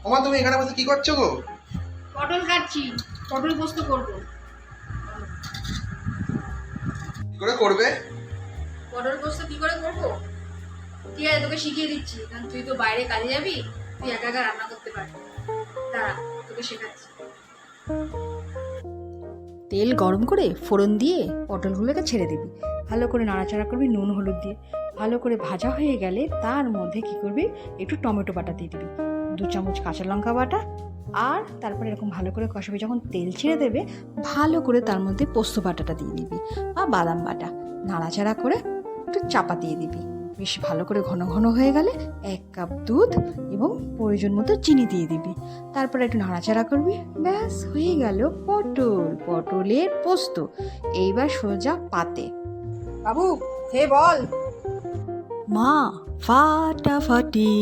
ওমা তুমি এখানে বসে কি করছো গো? পটল কাটছি, পটল পোস্ত করব। কি করে করবে? পটল পোস্ত কি করে করব? ঠিক আছে, তোকে শিখিয়ে দিচ্ছি, কারণ তুই তো বাইরে কাজে যাবি, তুই একা একা রান্না করতে পারবি। দাঁড়া, তোকে শেখাচ্ছি। তেল গরম করে ফোড়ন দিয়ে পটলগুলোকে ছেড়ে দিবি, ভালো করে নাড়াচাড়া করবি নুন হলুদ দিয়ে। ভালো করে ভাজা হয়ে গেলে তার মধ্যে কি করবি, একটু টমেটো বাটা দিয়ে দিবি, 2 চামচ কাঁচা লঙ্কা বাটা, আর তারপরে এরকম ভালো করে কষাবি। যখন তেল ছেড়ে দেবে ভালো করে তার মধ্যে পোস্ত বাটাটা দিয়ে দিবি বা বাদাম বাটা, নাড়াচাড়া করে একটু চাপা দিয়ে দিবি। বেশ ভালো করে ঘন ঘন হয়ে গেলে 1 কাপ দুধ এবং প্রয়োজন মতো চিনি দিয়ে দিবি। তারপরে একটু নাড়াচাড়া করবি, ব্যাস হয়ে গেল পটলের পোস্ত। এইবার সোজা পাতে। বাবু খেয়ে বল। মা ফাটাফাটি।